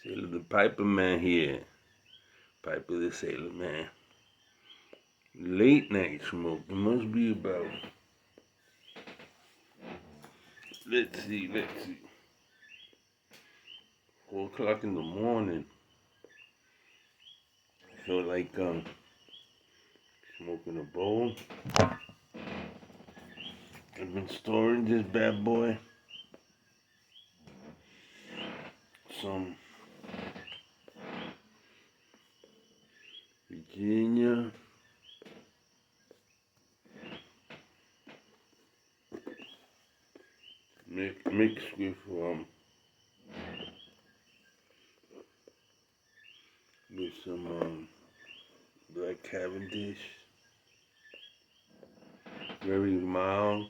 Sailor the Piper Man here. Piper the Sailor Man. Late night smoke. It must be about, let's see, 4 o'clock in the morning. I feel like smoking a bowl. I've been storing this bad boy. Some Virginia. Mixed with some black Cavendish. Very mild.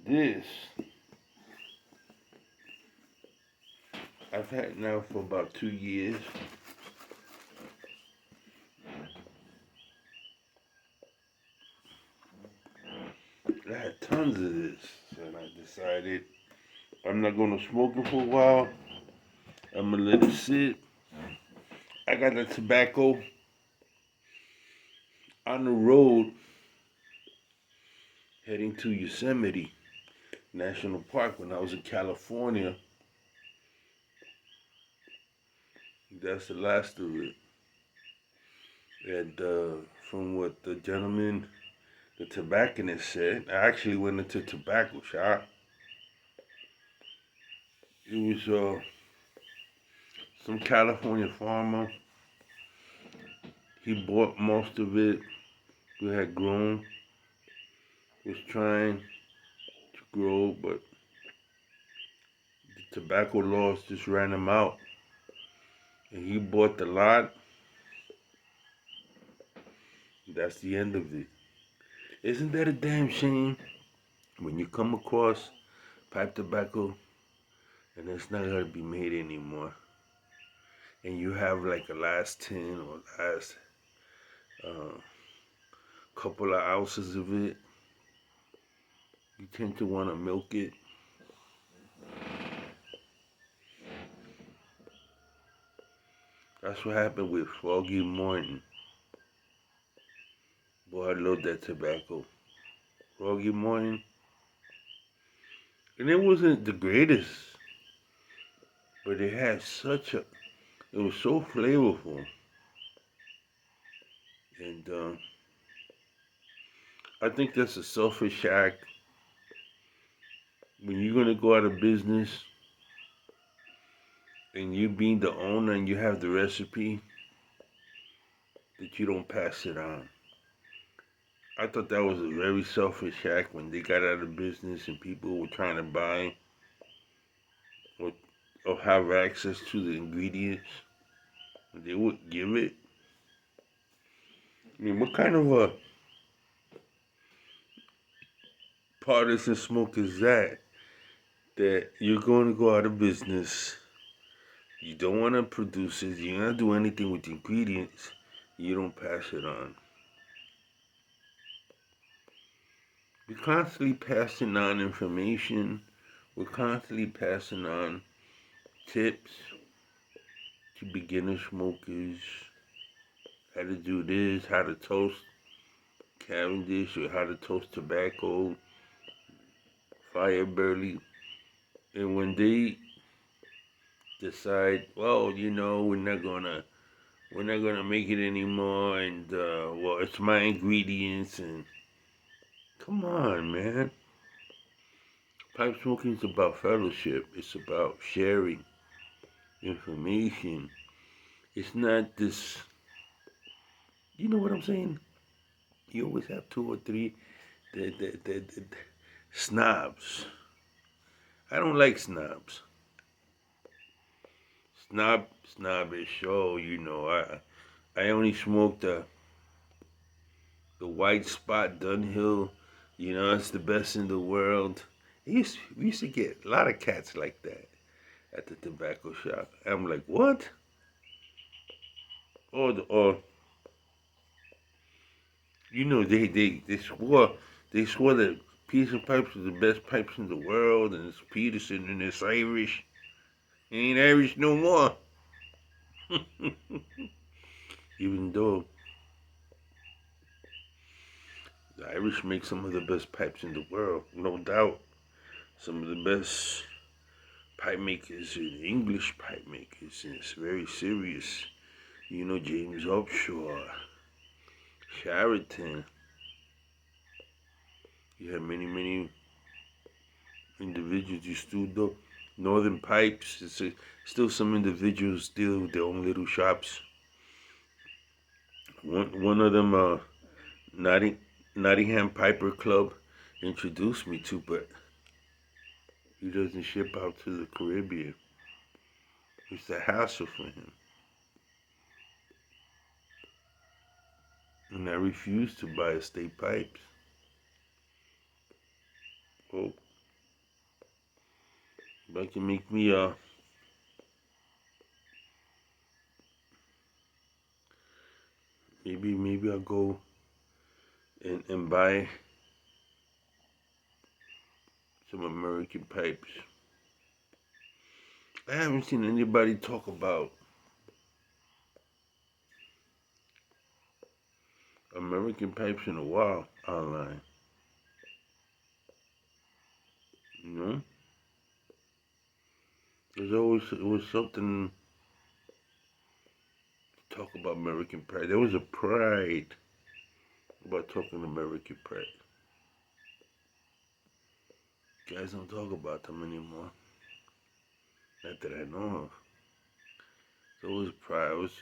This I've had now for about 2 years. I had tons of this, and I decided I'm not gonna smoke it for a while. I'm gonna let it sit. I got the tobacco on the road heading to Yosemite National Park when I was in California. That's the last of it. And from what the gentleman, the tobacconist said, I actually went into a tobacco shop. It was some California farmer. He bought most of it. We had grown. Was trying to grow, but the tobacco laws just ran him out. And he bought the lot. That's the end of it. Isn't that a damn shame? When you come across pipe tobacco and it's not gonna be made anymore, and you have like a last 10 or last uh, couple of ounces of it, you tend to want to milk it. That's what happened with Froggy Morton. Boy, I love that tobacco. Froggy Morton. And it wasn't the greatest, but it had it was so flavorful. And I think that's a selfish act. When you're going to go out of business and you being the owner and you have the recipe, that you don't pass it on. I thought that was a very selfish act when they got out of business and people were trying to buy or have access to the ingredients. They would give it. I mean, what kind of a partisan smoke is that? That you're going to go out of business. You don't want to produce it. You're not do anything with the ingredients. You don't pass it on. We're constantly passing on information. We're constantly passing on tips to beginner smokers. How to do this, how to toast Cavendish, or how to toast tobacco, fire burley. And when they decide, well, we're not gonna make it anymore, and well, it's my ingredients, and come on, man. Pipe smoking is about fellowship. It's about sharing information. It's not this. You know what I'm saying? You always have 2 or 3 the snobs. I don't like snobs. Snobbish. Oh, I only smoke the white spot Dunhill. It's the best in the world. We used to get a lot of cats like that at the tobacco shop. I'm like, what? Or they swore that Peterson pipes are the best pipes in the world, and it's Peterson and it's Irish. It ain't Irish no more. Even though the Irish make some of the best pipes in the world, no doubt. Some of the best pipe makers are the English pipe makers, and it's very serious. You know, James Upshaw, Sheraton. You have many individuals who stood up. Northern Pipes, still some individuals still with their own little shops. One of them, Nottingham Piper Club, introduced me to, but he doesn't ship out to the Caribbean. It's a hassle for him. And I refuse to buy estate pipes. Well, that can make me maybe I'll go and buy some American pipes. I haven't seen anybody talk about American pipes in a while online. You know? It was something to talk about American pride. There was a pride about talking American pride. Guys don't talk about them anymore. Not that I know of. So it was pride. It was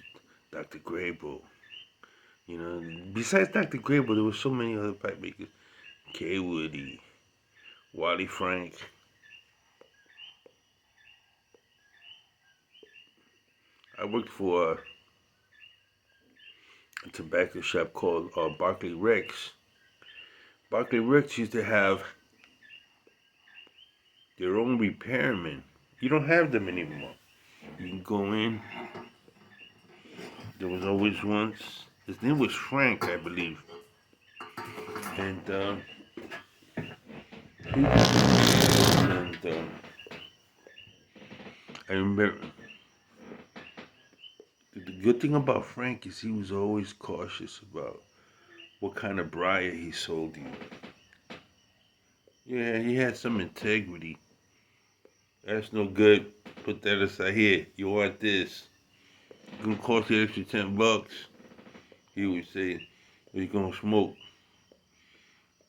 Dr. Grable. You know, besides Dr. Grable, there were so many other pipe makers. K. Woody, Wally Frank. I worked for a tobacco shop called Barclay Rex. Barclay Rex used to have their own repairmen. You don't have them anymore. You can go in. There was always once. His name was Frank, I believe. And I remember the good thing about Frank is he was always cautious about what kind of briar he sold you. Yeah, he had some integrity. That's no good. Put that aside here. You want this? It's gonna cost you extra $10. He would say, "We're gonna smoke."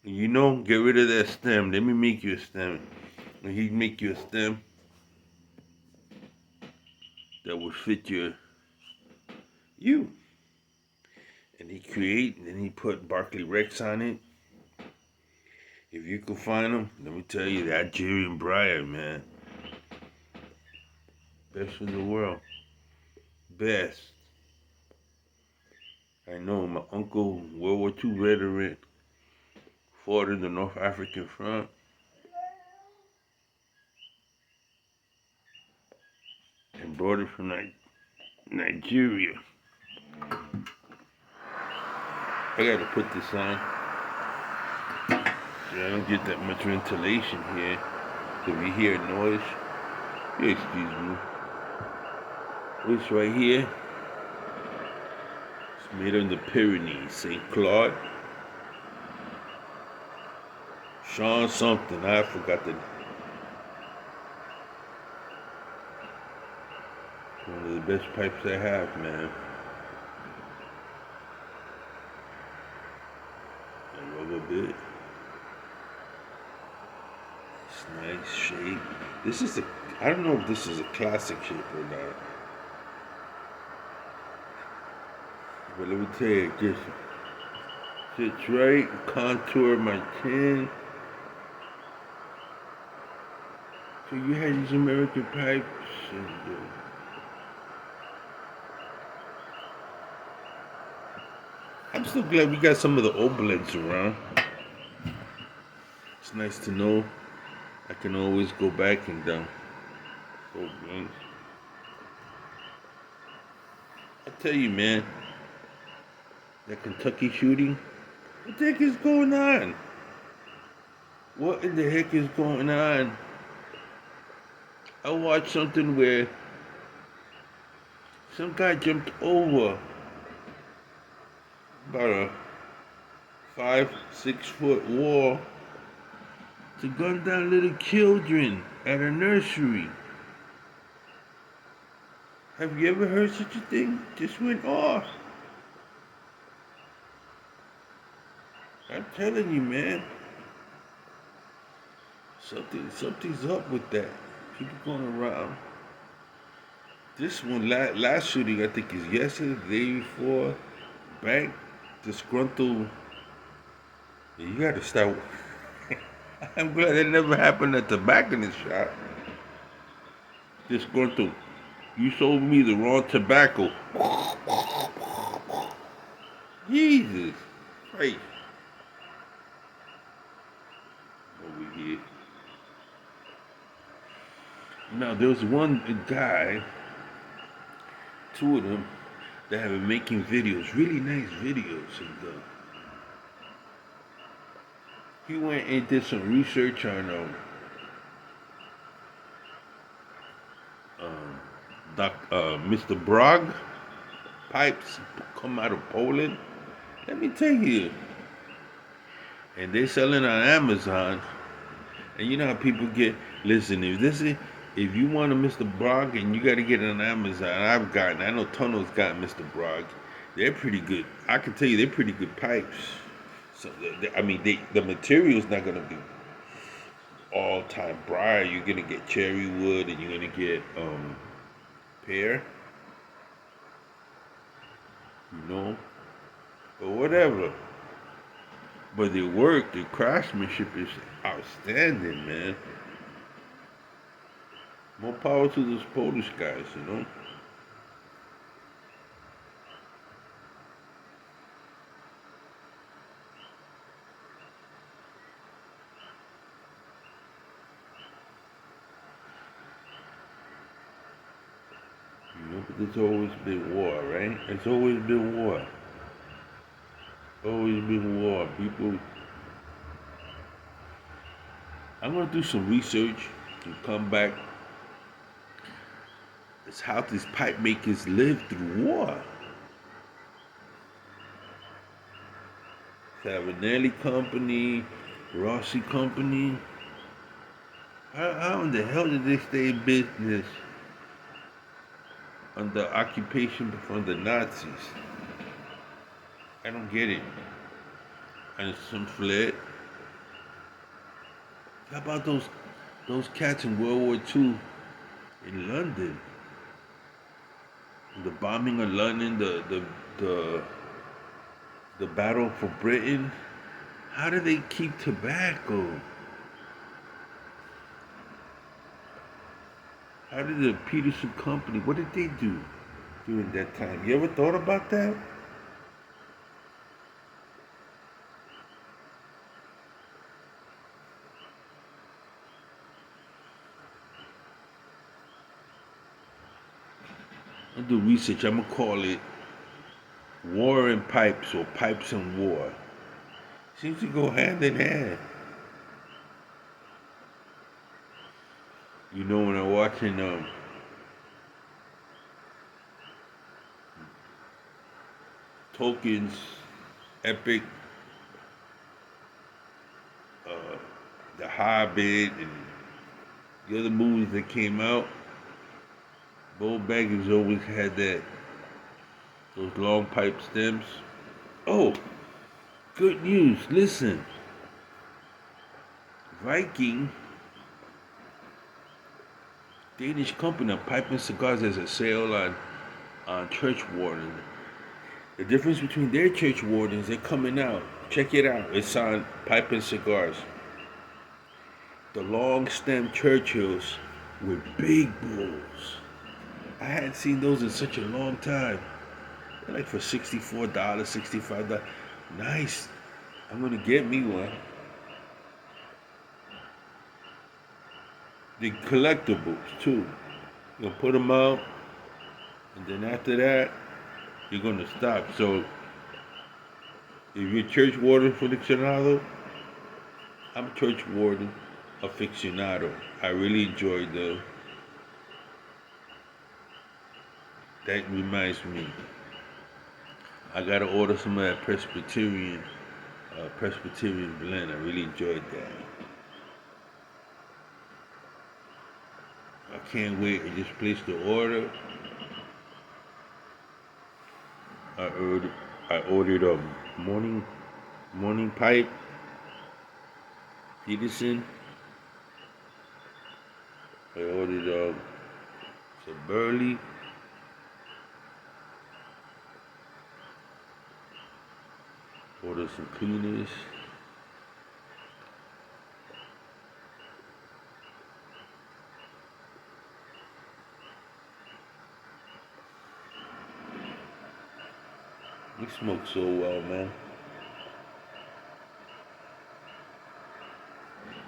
You know, get rid of that stem. Let me make you a stem. And he'd make you a stem that would fit you. And then he put Barclay Rex on it. If you can find them, let me tell you, that Algerian briar, man. Best in the world. Best. I know my uncle, World War II veteran, fought in the North African front. And brought it from Nigeria. I gotta put this on. So I don't get that much ventilation here. So if you hear noise, you excuse me. This right here, it's made in the Pyrenees, St. Claude. Sean something, I forgot the. One of the best pipes I have, man. A rubber bit. It's nice shape. This is I don't know if this is a classic shape or not. But let me tell you, it just sits right, contour my chin. So you had these American pipes and I'm so glad we got some of the old blends around. It's nice to know I can always go back and old blends. I tell you, man, that Kentucky shooting, what the heck is going on? What in the heck is going on? I watched something where some guy jumped over about a 5, 6 foot wall to gun down little children at a nursery. Have you ever heard such a thing? Just went off. I'm telling you, man. Something's up with that. People going around. This one, last shooting, I think is yesterday, the day before. Bank disgruntled. You gotta start. I'm glad that never happened at the tobacconist shop. Disgruntled. You sold me the wrong tobacco. Jesus Christ. Over here. Now, there was one guy, two of them, that have been making videos, really nice videos. And he went and did some research on Mr. Brog pipes come out of Poland. Let me tell you. And they're selling on Amazon. And you know how people get, listen, if you want a Mr. Brog and you got to get it on Amazon, I know Tono's got Mr. Brog. They're pretty good. I can tell you they're pretty good pipes. So, the material's not going to be all time briar. You're going to get cherry wood and you're going to get pear. Or whatever. But their work, their craftsmanship is outstanding, man. More power to those Polish guys, But there's always been war, right? There's always been war. Always been war. People. I'm gonna do some research and come back. It's how these pipe makers live through war. Savinelli Company, Rossi Company. How in the hell did they stay in business under occupation from the Nazis? I don't get it. And some fled. How about those cats in World War II in London? The bombing of London, the battle for Britain. How do they keep tobacco? How did the Peterson Company, what did they do during that time? You ever thought about that? I'll do research. I'm going to call it War and Pipes or Pipes and War. Seems to go hand in hand. When I'm watching Tolkien's epic, The Hobbit, and the other movies that came out, Bo Baggins always had those long pipe stems. Oh, good news. Listen. Viking, Danish company of pipe and cigars, has a sale on church warden. The difference between their church wardens, they're coming out. Check it out. It's on pipe and cigars. The long stem Churchills with big bowls. I hadn't seen those in such a long time. They're like for $64, $65. Nice. I'm gonna get me one. The collectibles too. You're gonna put them out, and then after that, you're gonna stop. So, if you're church warden for the Senado, I'm a church warden aficionado. I really enjoy the. That reminds me, I gotta order some of that Presbyterian blend. I really enjoyed that. I can't wait. I just placed the order. I ordered, I ordered a morning pipe, Peterson. I ordered some Burley. Ordered some cleaners. You smoke so well, man.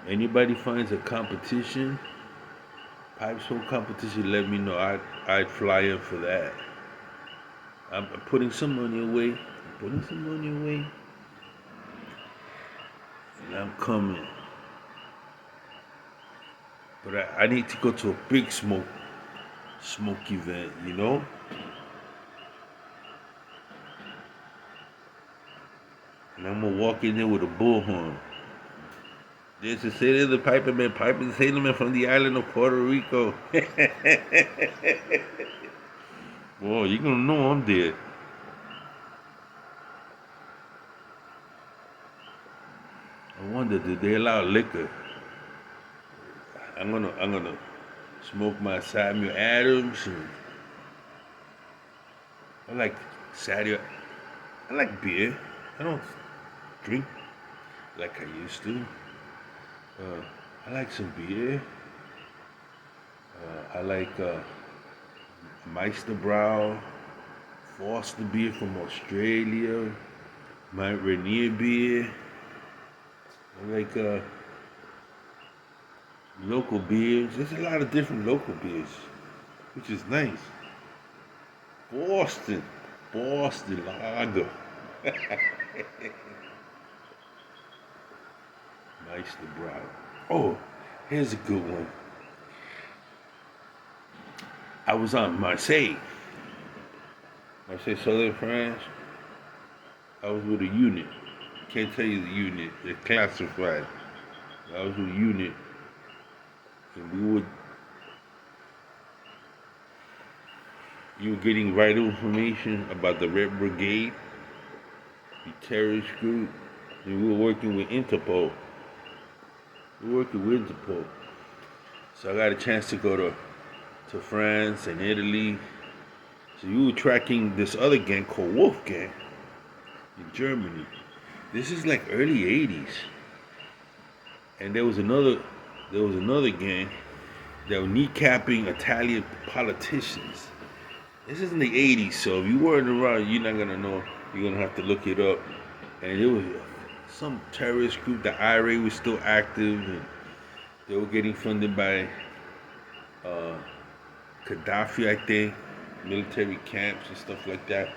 Anybody finds a competition, pipe smoke competition, let me know. I'd fly in for that. I'm putting some money away. And I'm coming. But I need to go to a big smoke event, you know? And I'm gonna walk in there with a bullhorn. There's a say the piper man, piping sailorman from the island of Puerto Rico. Boy, you gonna know I'm dead. I wonder, did they allow liquor? I'm gonna smoke my Samuel Adams. And I like Samuel. I like beer. I don't drink like I used to. I like some beer. I like Meisterbrow, Foster beer from Australia, Mount Rainier beer. I like local beers. There's a lot of different local beers, which is nice. Boston Lager. Meisterbrow. Oh, here's a good one. I was on Marseille, Southern France. I was with a unit. Can't tell you the unit. They're classified. I was with a unit, and you were getting vital information about the Red Brigade, the terrorist group, and we were working with Interpol. So I got a chance to go to France and Italy. So you were tracking this other gang called Wolfgang in Germany. This is like early 80s. And there was another gang that were kneecapping Italian politicians. This is in the 80s, so if you weren't around, you're not gonna know. You're gonna have to look it up. And it was some terrorist group. The IRA was still active, and they were getting funded by Gaddafi, I think, military camps and stuff like that.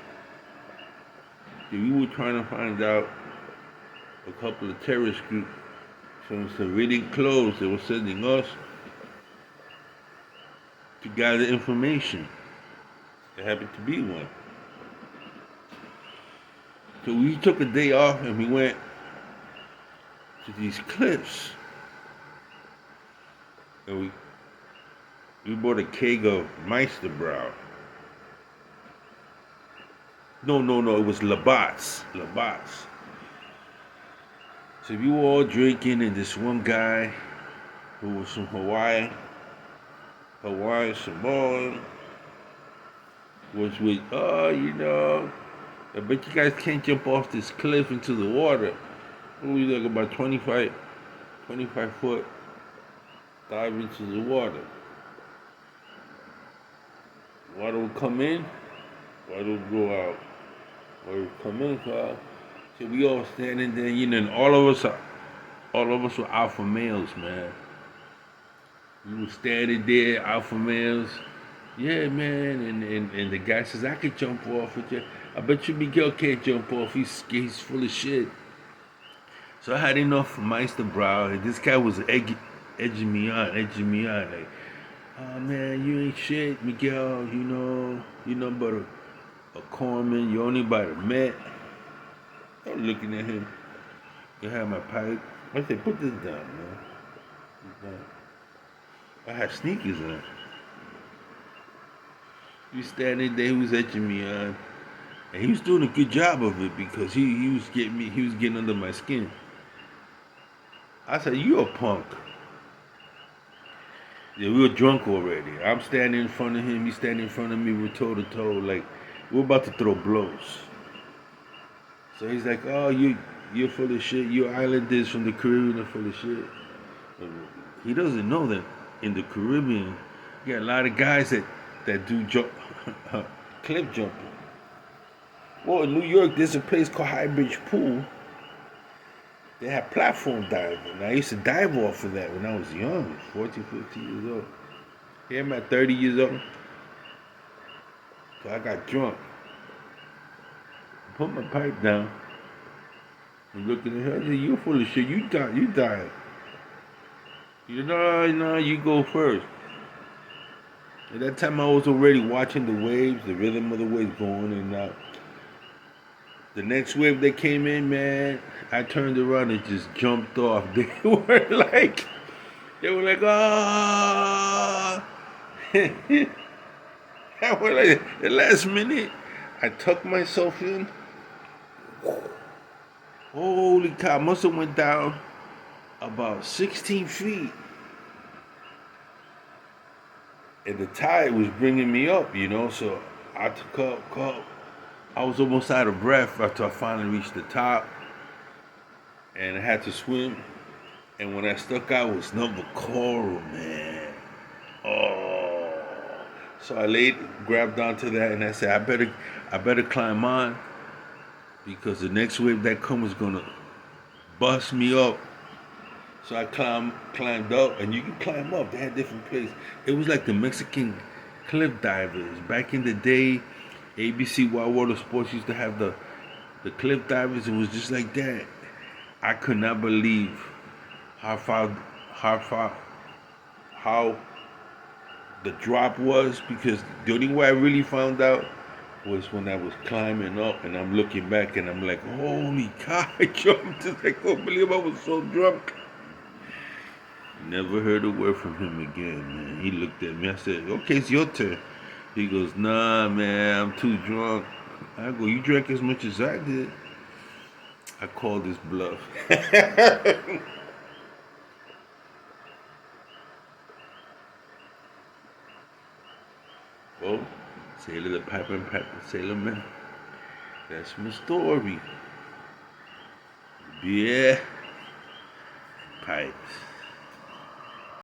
And we were trying to find out a couple of terrorist groups from civilian clothes they were sending us to gather information. There happened to be one. So we took a day off and we went to these cliffs. And we bought a keg of Meisterbrow. No, it was Labatt's. So we were all drinking, and this one guy who was from Hawaii, Samoan, was with, I bet you guys can't jump off this cliff into the water. We like about 25 foot dive into the water. Water would come in, water would go out. Water would come in, go out. So we all standing there, and all of us were alpha males, man. We were standing there, alpha males. Yeah, man, and the guy says, I could jump off with you. I bet you Miguel can't jump off. He's full of shit. So I had enough of Meister Brow. This guy was edging me on, like, oh man, you ain't shit, Miguel. You know but a corpsman. You only by the Met. I'm looking at him. I had my pipe. I said, put this down, man. I had sneakers on. He was standing there, he was etching me on. And he was doing a good job of it because he was getting under my skin. I said, you a punk. Yeah, we were drunk already. I'm standing in front of him, he's standing in front of me, we're toe to toe, like we're about to throw blows. So he's like, oh, you're full of shit. You islanders from the Caribbean are full of shit. He doesn't know that in the Caribbean, you got a lot of guys that do cliff jumping. Well, in New York, there's a place called High Bridge Pool. They have platform diving. I used to dive off of that when I was young, 14, 15 years old. Here I'm at 30 years old. So I got drunk. Put my pipe down. I'm looking at her. I said, you full of shit. You died. You know, no, you go first. At that time, I was already watching the waves, the rhythm of the waves going in and out. The next wave that came in, man, I turned around and just jumped off. They were like, ah. I was like, the last minute, I tucked myself in. Holy cow, must have went down about 16 feet. And the tide was bringing me up, so I took up. I was almost out of breath after I finally reached the top. And I had to swim. And when I stuck out, it was number coral, man. Oh. So I grabbed onto that, and I said, I better climb on, because the next wave that comes is gonna bust me up. So I climbed up, and you can climb up. They had different places. It was like the Mexican cliff divers. Back in the day, ABC Wild Water Sports used to have the cliff divers. It was just like that. I could not believe how the drop was, because the only way I really found out was when I was climbing up and I'm looking back and I'm like, holy cow, I jumped. I couldn't believe I was so drunk. Never heard a word from him again, man. He looked at me. I said, okay, it's your turn. He goes, nah, man, I'm too drunk. I go, you drank as much as I did. I called his bluff. Well, Sailor the Piper and Piper Sailor Man. That's my story. Yeah. Pipes.